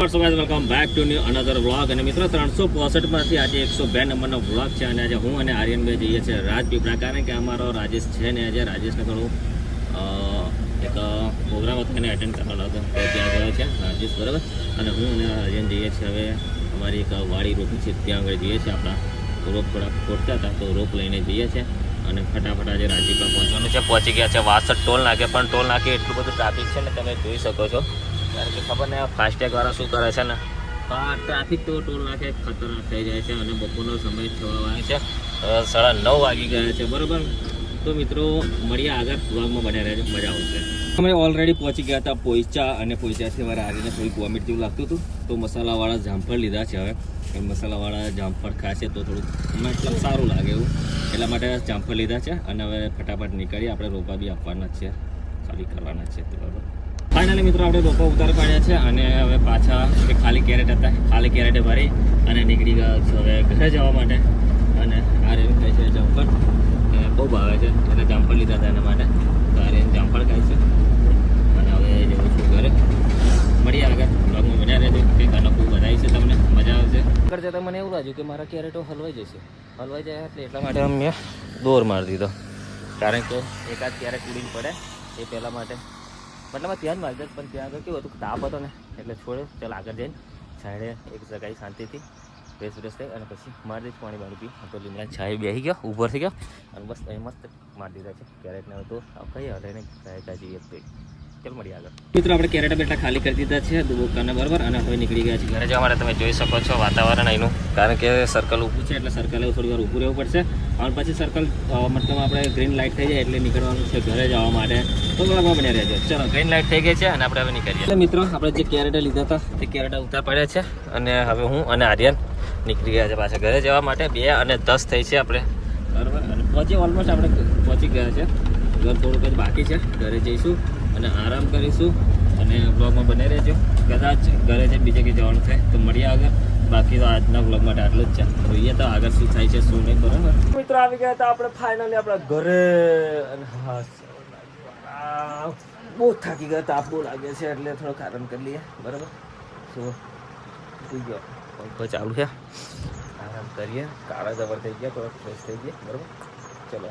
Welcome back to new another vlog. અને મિત્રો 365માંથી આજે 102 નંબરનો વ્લોગ છે. અને આજે હું અને આર્યનભાઈ જઈએ છીએ રાજપીપળા, કારણ કે અમારો રાજેશ છે ને આજે રાજેશને થોડું એક પ્રોગ્રામ હતો એને એટેન્ડ કરવાનો હતો, તો ત્યાં ગયો છે રાજેશ, બરાબર. અને હું અને આર્યન જઈએ છીએ હવે અમારી એક વાડી રોપી છે ત્યાં આગળ જઈએ છીએ. આપણા રોપ થોડા ખોટતા હતા તો રોપ લઈને જઈએ છીએ અને ફટાફટ આજે રાજપીપળા પહોંચવાનું છે. પહોંચી ગયા છે વાસદ ટોલ નાકે, પણ ટોલ નાકે એટલું બધું ટ્રાફિક છે ને તમે જોઈ શકો છો, કારણ કે ખબર ને ફાસ્ટેગવાળા શું કરે છે ને, ટ્રાફિક તો ટોલ નાકે ખતરનાક થઈ જાય છે. અને બપોરનો સમય થવા આવે છે, 9:30 વાગી ગયા છે, બરાબર. તો મિત્રો મળીએ આગળ વ્લોગમાં બન્યા રહેજો, મજા આવશે. અમે ઓલરેડી પહોંચી ગયા હતા પોઈચા, અને પોઈચાથી મારે આવીને થોડીક વોમિટ જેવું લાગતું હતું, તો મસાલાવાળા જામફળ લીધા છે. હવે મસાલાવાળા જામફળ ખાશે તો થોડુંક મતલબ સારું લાગે એવું, એટલા માટે જામફળ લીધા છે. અને હવે ફટાફટ નીકળીએ, આપણે રોપા બી આપવાના જ છે, ખાલી કરવાના છે, બરાબર. ફાઇનલી મિત્રો આપણે રોપા ઉતાર પાડ્યા છે અને હવે પાછા જે ખાલી કેરેટ હતા ખાલી કેરેટે ભરી અને નીકળી ગયા છે હવે ઘરે જવા માટે. અને આર્યન ખાય છે જામફળ, બહુ ભાવે છે એટલે જામફળ લીધા હતા એના માટે, તો આર્યન જામફળ ખાય છે. અને હવે જવું છું ઘરે, મળીએ આગળ બ્લોગમાં બન્યા રહેજો, કંઈક અનોખું બધાય છે, તમને મજા આવશે. આગળ જતાં મને એવું લાગ્યું કે મારા કેરેટો હલવાઈ જશે, હલવાઈ જાય એટલે એટલા માટે મેં દોર મારી દીધો, કારણ કે એકાદ કેરેટ ઉડીને પડે એ પહેલાં માટે, મતલબ ત્યાં જ મારી દે. પણ ત્યાં આગળ કેવું હતું, તાપ હતો ને એટલે છોડ્યો, ચાલ આગળ જઈને છાંયડે એક જગ્યાએ શાંતિથી ફ્રેશ થઈ અને પછી મારી દઈશ પાણી બાળી પી. તો લીમડા છાંય બેસી ગયો, ઊભો થઈ ગયો અને બસ અહીં મસ્ત મારી દીધા છે કેરેટને. તો કઈ હલે ને છાંય જઈએ તો ચાલ મળીએ આગળ. મિત્રો આપણે કેરેટ બેટા ખાલી કરી દીધા છે દુકાને, બરાબર. અને હવે નીકળી ગયા છે ઘરે જવા માટે. તમે જોઈ શકો છો વાતાવરણ અહીંનું, કારણ કે સર્કલ ઊભું છે એટલે સર્કલે થોડી વાર ઊભું રહેવું પડશે. અને પછી સર્કલ મતલબ આપણે ગ્રીન લાઇટ થઈ જાય એટલે નીકળવાનું છે ઘરે જવા માટે, તો બરાબર બન્યા રહેજો. ચલો ગ્રીન લાઇટ થઈ ગઈ છે અને આપણે હવે નીકળીએ. એટલે મિત્રો આપણે જે કેરેટા લીધા હતા તે કેરેટા ઉતાર પડ્યા છે અને હવે હું અને આર્યન નીકળી ગયા છે પાછા ઘરે જવા માટે. 2:10 થઈ છે આપણે, બરાબર. અને ઓલમોસ્ટ આપણે પહોંચી ગયા છે. ઘર થોડુંક જ બાકી છે, ઘરે જઈશું અને આરામ કરીશું અને બ્લોગમાં બને રહેજો. કદાચ ઘરે છે બીજે કંઈ જવાનું થાય તો મળીએ આગળ. બાકી તો આજના બ્લોગ માટે આટલું જ છે, જોઈએ તો આગળ શું થાય છે શું નહીં, બરાબર. મિત્રો આવી ગયા હતા આપણે ફાઇનલી આપણા ઘરે. અને હા બહુ થાકી ગયા, તાપ બહુ લાગે છે એટલે થોડોક આરામ કરી લઈએ, બરાબર. શું થઈ ગયો, પંખો ચાલુ છે, આરામ કરીએ. કાળા જબર થઈ ગયા, થોડોક ફ્રેશ થઈ ગયા, બરાબર. ચલો.